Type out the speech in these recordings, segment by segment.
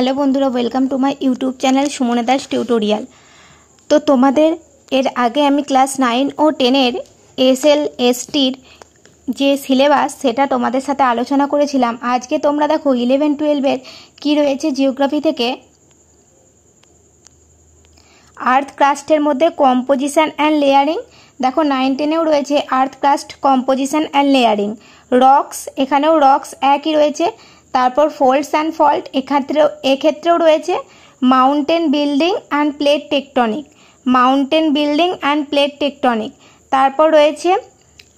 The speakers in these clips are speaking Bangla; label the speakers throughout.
Speaker 1: हेलो बंधुरा welcome to my YouTube channel Sumana Das tutorial. तो तुम्हादेर एर आगे आमी क्लास 9 और 10 एसएल एसटीर जे सिलेबास सेटा तुम्हादेर साथे आलोचना करेछिलाम। आज के तोमरा देखो 11-12 कि रयेछे जिओग्राफी थेके आर्थ क्रास्टेर मध्य कम्पोजिशन एंड लेयारिंग। देखो 9-10 रयेछे आर्थ क्रास्ट कम्पोजिशन एंड लेयारिंग। रक्स एखानेও रक्स एकই रयेछे। तारपर फोल्ड्स एंड फल्ट एक्षेत्रेও रयेछे mountain building end plate tectonic. Mountain building end plate tectonic. तारपर रयेछे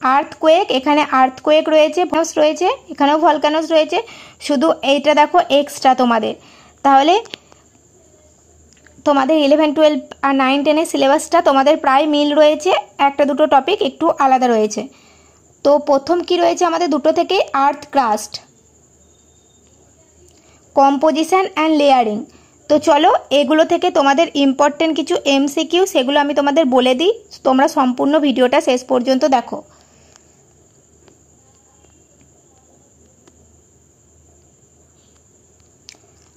Speaker 1: आर्थक्वेक, एखाने आर्थक्वेक रयेछे, भल्कानोस रयेछे, एखानेও भल्कानोस रयेछे। शुधु एइटा देखो एक्सट्रा तोमादेर। ताहले তোমাদের 11-12 আর 9-10 এর সিলেবাসটা তোমাদের প্রায় মিল রয়েছে, একটা দুটো টপিক একটু আলাদা রয়েছে। তো প্রথম কি রয়েছে আমাদের দুটো থেকে আর্থ ক্রাস্ট কম্পোজিশন অ্যান্ড লেয়ারিং। তো চলো এগুলো থেকে তোমাদের ইম্পর্টেন্ট কিছু এমসিকিউ সেগুলো আমি তোমাদের বলে দিই, তোমরা সম্পূর্ণ ভিডিওটা শেষ পর্যন্ত দেখো।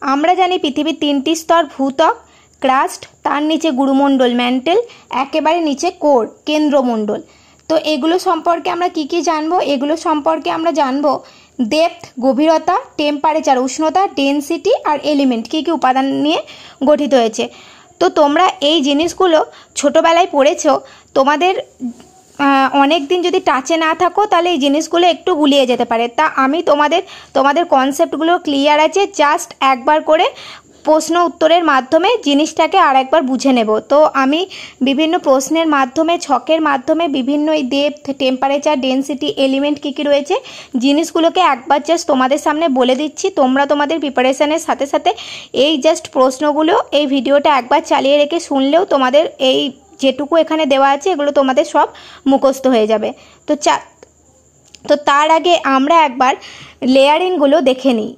Speaker 1: আমরা জানি পৃথিবীর তিনটি স্তর ভূত্বক ক্রাস্ট, তার নিচে গুরুমণ্ডল ম্যান্টেল, একেবারে নিচে কোর কেন্দ্রমণ্ডল। তো এগুলো সম্পর্কে আমরা কি কি জানবো? এগুলো সম্পর্কে আমরা জানবো ডেপথ গভীরতা, টেম্পারেচার উষ্ণতা, ডেনসিটি আর এলিমেন্ট কি কি উপাদান নিয়ে গঠিত হয়েছে। তো তোমরা এই জিনিসগুলো ছোটোবেলায় পড়েছো, তোমাদের অনেক দিন যদি টাচে না থাকো তাহলে এই জিনিসগুলো একটু গুলিয়ে যেতে পারে। তা আমি তোমাদের কনসেপ্টগুলো ক্লিয়ার আছে, জাস্ট একবার করে প্রশ্ন উত্তরের মাধ্যমে জিনিসটাকে আর একবার বুঝে নেব। তো আমি বিভিন্ন প্রশ্নের মাধ্যমে ছকের মাধ্যমে বিভিন্ন এই ডেপথ টেম্পারেচার ডেনসিটি এলিমেন্ট কী কী রয়েছে জিনিসগুলোকে একবার জাস্ট তোমাদের সামনে বলে দিচ্ছি। তোমরা তোমাদের প্রিপারেশনের সাথে সাথে এই জাস্ট প্রশ্নগুলো এই ভিডিওটা একবার চালিয়ে রেখে শুনলেও তোমাদের এই যেটুকু এখানে দেওয়া আছে এগুলো তোমাদের সব মুখস্থ হয়ে যাবে। তো তার আগে আমরা একবার লেয়ারিংগুলো দেখে নিই।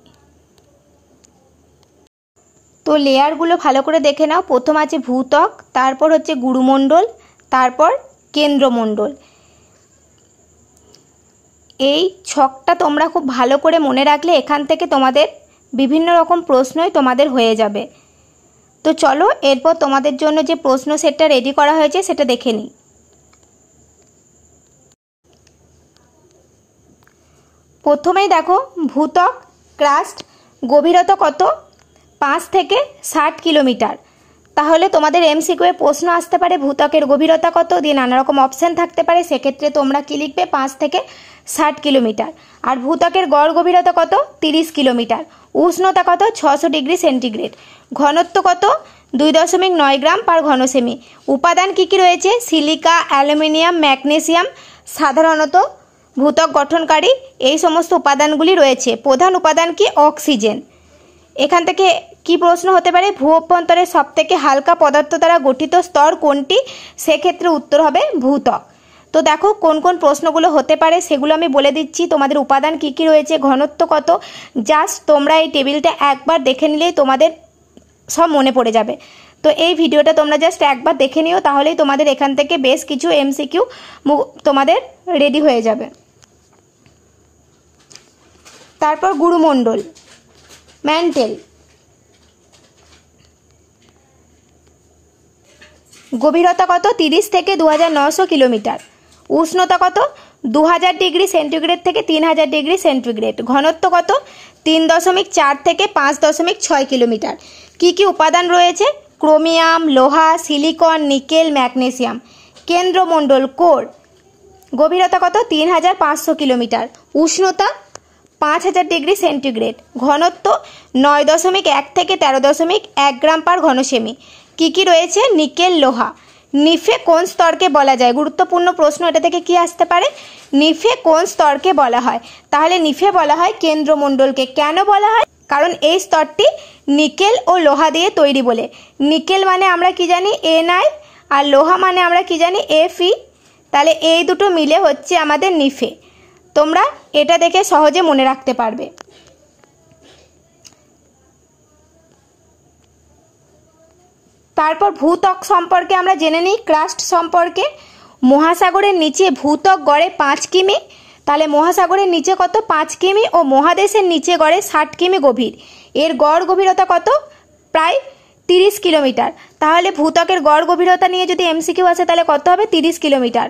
Speaker 1: তো লেয়ারগুলো ভালো করে দেখে নাও। প্রথম আছে ভূত্বক, তারপর হচ্ছে গুরুমণ্ডল, তারপর কেন্দ্রমণ্ডল। এই ছকটা তোমরা খুব ভালো করে মনে রাখলে এখান থেকে তোমাদের বিভিন্ন রকম প্রশ্নই তোমাদের হয়ে যাবে। তো চলো এরপর তোমাদের জন্য যে প্রশ্ন সেটটা রেডি করা হয়েছে সেটা দেখে নিই। প্রথমেই দেখো ভূত্বক ক্রাস্ট গভীরতা কত? 5 থেকে 60 কিলোমিটার। তাহলে তোমাদের এমসিকিউ প্রশ্ন আসতে পারে ভূত্বকের গভীরতা কত, দিয়ে নানা রকম অপশান থাকতে পারে, সেক্ষেত্রে তোমরা কি লিখবে 5 থেকে 60 কিলোমিটার। আর ভূত্বকের গড় গভীরতা কত? 30 কিলোমিটার। উষ্ণতা কত? 600 ডিগ্রি সেন্টিগ্রেড। ঘনত্ব কত? 2.9 গ্রাম পার ঘন সেমি। উপাদান কি কি রয়েছে? সিলিকা, অ্যালুমিনিয়াম, ম্যাগনেসিয়াম সাধারণত ভূত্বক গঠনকারী এই সমস্ত উপাদানগুলি রয়েছে। প্রধান উপাদান কি? অক্সিজেন। এখান থেকে কি প্রশ্ন হতে পারে? ভূ অভ্যন্তরের সবথেকে হালকা পদার্থ দ্বারা গঠিত স্তর কোনটি? সেক্ষেত্রে উত্তর হবে ভূত্বক। তো দেখো কোন কোন প্রশ্নগুলো হতে পারে সেগুলো আমি বলে দিচ্ছি। তোমাদের উপাদান কি কি রয়েছে, ঘনত্ব কত, জাস্ট তোমরা এই টেবিলটা একবার দেখে নিলেই তোমাদের সব মনে পড়ে যাবে। তো এই ভিডিওটা তোমরা জাস্ট একবার দেখে নিও, তাহলেই তোমাদের এখান থেকে বেশ কিছু এমসিকিউ তোমাদের রেডি হয়ে যাবে। তারপর গুরুমণ্ডল ম্যান্টেল, গভীরতা কত? 30 থেকে 2900 কিলোমিটার। উষ্ণতা কত? 2000 ডিগ্রি সেন্টিগ্রেড থেকে 3000 ডিগ্রি সেন্টিগ্রেড। ঘনত্ব কত? 3.4 থেকে 5.6 কিলোমিটার। কি কি উপাদান রয়েছে? ক্রোমিয়াম, লোহা, সিলিকন, নিকেল, ম্যাগনেসিয়াম। কেন্দ্রমণ্ডল কোর, গভীরতা কত? 3500 কিলোমিটার। উষ্ণতা 5000 ডিগ্রি সেন্টিগ্রেড। ঘনত্ব 9.1 থেকে 13.1 গ্রাম পার ঘন সেমি। কী কী রয়েছে? নিকেল, লোহা। নিফে কোন স্তরকে বলা যায়? গুরুত্বপূর্ণ প্রশ্ন, এটা থেকে কি আসতে পারে? নিফে কোন স্তরকে বলা হয়? তাহলে নিফে বলা হয় কেন্দ্রমণ্ডলকে। কেন বলা হয়? কারণ এই স্তরটি নিকেল ও লোহা দিয়ে তৈরি বলে। নিকেল মানে আমরা কি জানি? Ni, আর লোহা মানে আমরা কি জানি? Fe। তাহলে এই দুটো মিলে হচ্ছে আমাদের নিফে। তোমরা এটা দেখে সহজে মনে রাখতে পারবে। তারপর ভূত্বক সম্পর্কে আমরা জেনে নিই। ক্রাস্ট সম্পর্কে মহাসাগরের নিচে ভূত্বক গড়ে 5 কিমি, তাহলে মহাসাগরের নিচে কত 5 কিমি ও মহাদেশের নিচে গড়ে 60 কিমি গভীর। এর গড় গভীরতা কত? প্রায় 30 কিলোমিটার। তাহলে ভূত্বকের গড় গভীরতা নিয়ে যদি এমসিকিউ আসে তাহলে কত হবে? 30 কিলোমিটার।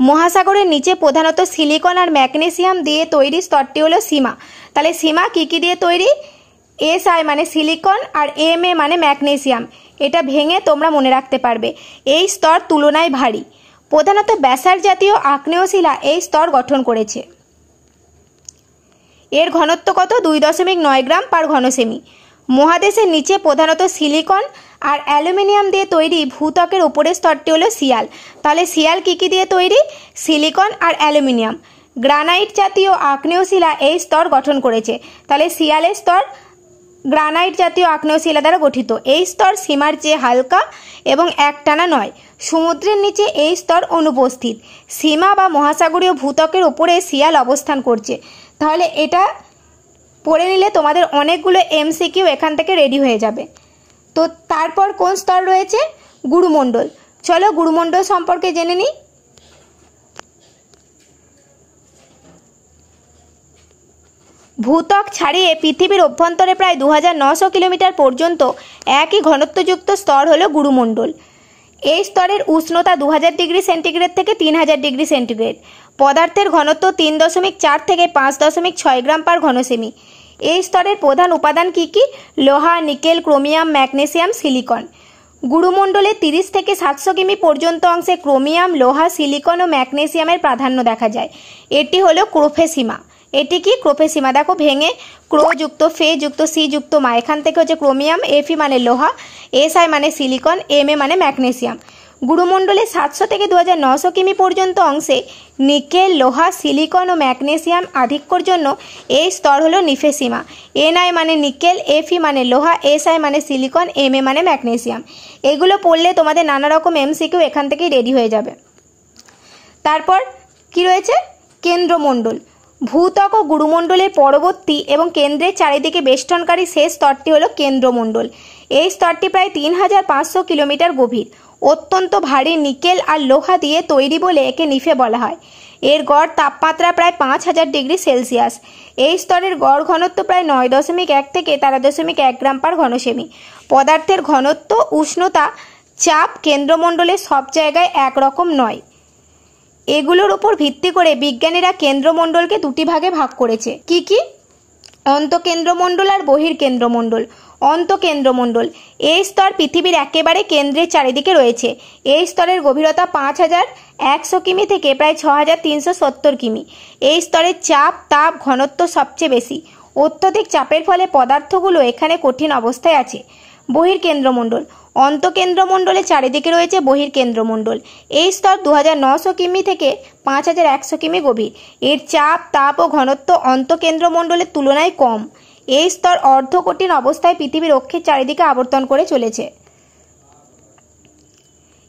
Speaker 1: মহাসাগরের নিচে প্রধানত সিলিকন আর ম্যাগনেসিয়াম দিয়ে তৈরি স্তরটি হলো সীমা। তাহলে সীমা কি কি দিয়ে তৈরি? SI মানে সিলিকন আর MA মানে ম্যাগনেসিয়াম। এটা ভেঙে তোমরা মনে রাখতে পারবে। এই স্তর তুলনায় ভারী। প্রধানত ব্যাসাল্ট জাতীয় আগ্নেয় শিলা এই স্তর গঠন করেছে। এর ঘনত্ব কত? 2.9 গ্রাম পার ঘনসেমি। মহাদেশের নিচে প্রধানত সিলিকন আর অ্যালুমিনিয়াম দিয়ে তৈরি ভূত্বকের উপরের স্তরটি হলো শিয়াল। তাহলে শিয়াল কি কি দিয়ে তৈরি? সিলিকন আর অ্যালুমিনিয়াম। গ্রানাইট জাতীয় আগ্নেয় শিলা এই স্তর গঠন করেছে। তাহলে শিয়ালের স্তর গ্রানাইট জাতীয় আগ্নেয় শিলা দ্বারা গঠিত। এই স্তর সীমার চেয়ে হালকা এবং একটানা নয়। সমুদ্রের নিচে এই স্তর অনুপস্থিত। সীমা বা মহাসাগরীয় ভূত্বকের উপরে শিয়াল অবস্থান করছে। তাহলে এটা পড়ে নিলে তোমাদের অনেকগুলো এমসিকিউ এখান থেকে রেডি হয়ে যাবে। তো তারপর কোন স্তর রয়েছে? গুরুমণ্ডল। চলো গুরুমণ্ডল সম্পর্কে জেনে নিই। ভূত্বক ছাড়িয়ে পৃথিবীর অভ্যন্তরে প্রায় 2900 কিলোমিটার পর্যন্ত একই ঘনত্বযুক্ত স্তর হলো গুরুমণ্ডল। এই স্তরের উষ্ণতা 2000 ডিগ্রি সেন্টিগ্রেড থেকে 3000 ডিগ্রি সেন্টিগ্রেড। পদার্থের ঘনত্ব 3.4 থেকে 5.6 গ্রাম পার ঘনসেমি। এই স্তরের প্রধান উপাদান কি কি? লোহা, নিকেল, ক্রোমিয়াম, ম্যাগনেসিয়াম, সিলিকন। গুরুমণ্ডলে 30 থেকে 700 কিমি পর্যন্ত অংশে ক্রোমিয়াম, লোহা, সিলিকন ও ম্যাগনেসিয়ামের প্রাধান্য দেখা যায়। এটি হলো ক্রোফে সীমা। এটি কি? ক্রোফে সীমা। দেখো ভেঙে ক্রো যুক্ত ফে যুক্ত সি যুক্ত মা, এখান থেকে হচ্ছে ক্রোমিয়াম, এফি মানে লোহা, SI মানে সিলিকন, MA মানে ম্যাগনেসিয়াম। গুরুমণ্ডলে 700 থেকে 2900 কিমি পর্যন্ত অংশে নিকেল, লোহা, সিলিকন ও ম্যাগনেসিয়াম আধিক্যর জন্য এই স্তর হলো নিফে সীমা। NI মানে নিকেল, FE মানে লোহা, SI মানে সিলিকন, MA মানে ম্যাগনেসিয়াম। এগুলো পড়লে তোমাদের নানা রকম এমসিকিউ এখান থেকেই রেডি হয়ে যাবে। তারপর কি রয়েছে? কেন্দ্রমণ্ডল। ভূত্বক ও গুরুমণ্ডলের পরবর্তী এবং কেন্দ্রের চারিদিকে বেষ্টনকারী শেষ স্তরটি হলো কেন্দ্রমণ্ডল। এই স্তরটি প্রায় 3500 কিলোমিটার গভীর। অত্যন্ত ভারী নিকেল আর লোহা দিয়ে তৈরি বলে একে নিফে বলা হয়। এর গড় তাপমাত্রা প্রায় 5000 ডিগ্রি সেলসিয়াস। এই স্তরের গড় ঘনত্ব প্রায় 9.1 থেকে 13.1 গ্রাম পার ঘনসেমি। পদার্থের ঘনত্ব, উষ্ণতা, চাপ কেন্দ্রমণ্ডলের সব জায়গায় একরকম নয়। এগুলোর উপর ভিত্তি করে বিজ্ঞানীরা কেন্দ্রমণ্ডলকে দুটি ভাগে ভাগ করেছে। কি কি? অন্তঃকেন্দ্রমণ্ডল আর বহির্কেন্দ্রমণ্ডল। অন্তঃকেন্দ্রমণ্ডল এই স্তর পৃথিবীর একেবারে কেন্দ্রের চারিদিকে রয়েছে। এই স্তরের গভীরতা 5100 কিমি থেকে প্রায় 6370 কিমি। এই স্তরের চাপ, তাপ, ঘনত্ব সবচেয়ে বেশি। অত্যধিক চাপের ফলে পদার্থগুলো এখানে কঠিন অবস্থায় আছে। বহির্কেন্দ্রমণ্ডল। অন্তঃকেন্দ্রমণ্ডলের চারিদিকে রয়েছে বহির্কেন্দ্রমণ্ডল। এই স্তর 2900 কিমি থেকে 5100 কিমি গভীর। এর চাপ, তাপ ও ঘনত্ব অন্তঃকেন্দ্রমণ্ডলের তুলনায় কম। এই স্তর অর্ধকঠিন অবস্থায় পৃথিবীর অক্ষের চারিদিকে আবর্তন করে চলেছে।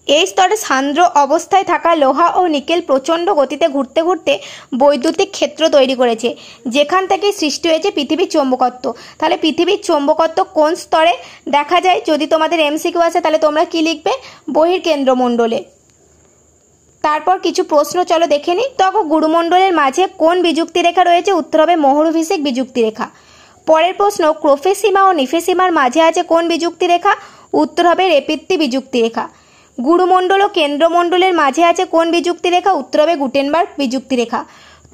Speaker 1: এই স্তরে সান্দ্র অবস্থায় থাকা লোহা ও নিকেল প্রচণ্ড গতিতে ঘুরতে ঘুরতে বৈদ্যুতিক ক্ষেত্র তৈরি করেছে, যেখান থেকে সৃষ্টি হয়েছে পৃথিবীর চৌম্বকত্ব। তাহলে পৃথিবীর চৌম্বকত্ব কোন স্তরে দেখা যায়? যদি তোমাদের এমসিকিউ আসে তাহলে তোমরা কি লিখবে? বহির্কেন্দ্রমণ্ডলে। তারপর কিছু প্রশ্ন চলো দেখে নিই। তখন গুরুমণ্ডলের মাঝে কোন বিযুক্তি রেখা রয়েছে? উত্তর হবে মোহরভিষেক বিযুক্তি রেখা। পরের প্রশ্ন, ক্রোফে সীমা ও নিফে সীমার মাঝে আছে কোন বিযুক্তি রেখা? উত্তর হবে রেপিত্তি বিযুক্তি রেখা। গুরুমণ্ডল ও কেন্দ্রমণ্ডলের মাঝে আছে কোন বিযুক্তি রেখা? উত্তর হবে গুটেনবার্গ বিযুক্তি রেখা।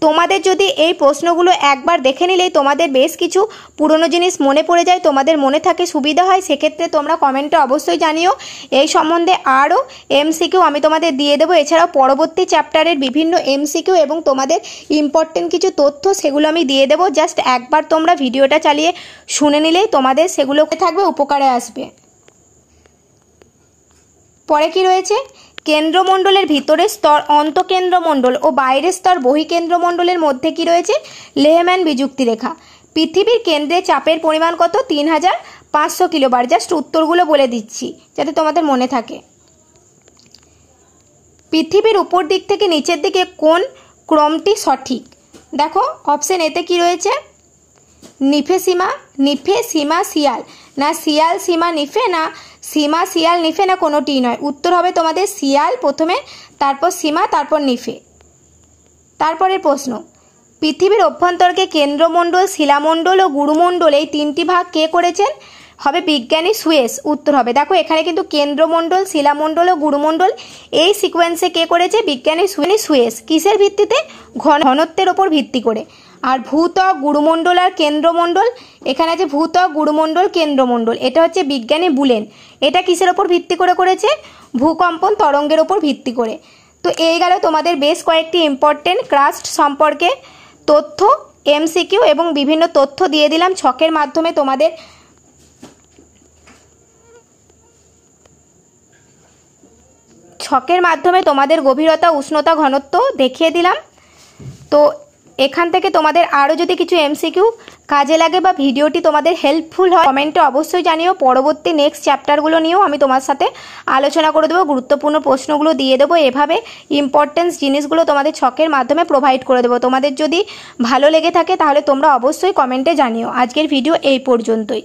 Speaker 1: তোমাদের যদি এই প্রশ্নগুলো একবার দেখে নিলেই তোমাদের বেশ কিছু পুরনো জিনিস মনে পড়ে যায়, তোমাদের মনে থাকে, সুবিধা হয়, সেক্ষেত্রে তোমরা কমেন্টে অবশ্যই জানিও। এই সম্বন্ধে আরও এমসিকিউ আমি তোমাদের দিয়ে দেবো। এছাড়াও পরবর্তী চ্যাপ্টারের বিভিন্ন এমসিকিউ এবং তোমাদের ইম্পর্টেন্ট কিছু তথ্য সেগুলো আমি দিয়ে দেবো। জাস্ট একবার তোমরা ভিডিওটা চালিয়ে শুনে নিলেই তোমাদের সেগুলো থাকবে, উপকারে আসবে। পরে কি রয়েছে? কেন্দ্রমণ্ডলের ভিতরের স্তর অন্তঃকেন্দ্রমণ্ডল ও বাইরের স্তর বহিকেন্দ্রমণ্ডলের মধ্যে কি রয়েছে? লেহম্যান বিযুক্তি রেখা। পৃথিবীর কেন্দ্রে চাপের পরিমাণ কত? 3500 কিলোবার। জাস্ট উত্তরগুলো বলে দিচ্ছি যাতে তোমাদের মনে থাকে। পৃথিবীর উপর দিক থেকে নিচের দিকে কোন ক্রমটি সঠিক? দেখো অপশন এতে কি রয়েছে? নিফে সীমা, নিফে সীমা শিয়াল, না শিয়াল সীমা নিফে, না সীমা শিয়াল নিফে, না কোনোটিই নয়। উত্তর হবে তোমাদের শিয়াল প্রথমে, তারপর সীমা, তারপর নিফে। তারপরের প্রশ্ন, পৃথিবীর অভ্যন্তরকে কেন্দ্রমণ্ডল, শিলামণ্ডল ও গুরুমণ্ডল এই তিনটি ভাগ কে করেছেন? হবে বিজ্ঞানী সুয়েজ। উত্তর হবে, দেখো এখানে কিন্তু কেন্দ্রমণ্ডল, শিলামণ্ডল ও গুরুমণ্ডল এই সিকোয়েন্সে কে করেছে? বিজ্ঞানী সুয়েজ। কিসের ভিত্তিতে? ঘনত্বের ওপর ভিত্তি করে। আর ভূত্বক, গুরুমণ্ডল আর কেন্দ্রমণ্ডল, এখানে আছে ভূত্বক, গুরুমণ্ডল, কেন্দ্রমণ্ডল, এটা হচ্ছে বিজ্ঞানী বুলেন। এটা কিসের ওপর ভিত্তি করে করেছে? ভূকম্পন তরঙ্গের ওপর ভিত্তি করে। তো এই গেল তোমাদের বেশ কয়েকটি ইম্পর্টেন্ট ক্রাস্ট সম্পর্কে তথ্য, এমসিকিউ এবং বিভিন্ন তথ্য দিয়ে দিলাম ছকের মাধ্যমে তোমাদের গভীরতা, উষ্ণতা, ঘনত্ব দেখিয়ে দিলাম। তো এখান থেকে তোমাদের আরও যদি কিছু এমসিকিউ কাজে লাগে বা ভিডিওটি তোমাদের হেল্পফুল হয়, কমেন্টে অবশ্যই জানিও। পরবর্তী নেক্সট চ্যাপ্টারগুলো নিয়েও আমি তোমার সাথে আলোচনা করে দেবো, গুরুত্বপূর্ণ প্রশ্নগুলো দিয়ে দেবো, এভাবে ইম্পর্টেন্স জিনিসগুলো তোমাদের ছকের মাধ্যমে প্রোভাইড করে দেবো। তোমাদের যদি ভালো লেগে থাকে তাহলে তোমরা অবশ্যই কমেন্টে জানিও। আজকের ভিডিও এই পর্যন্তই।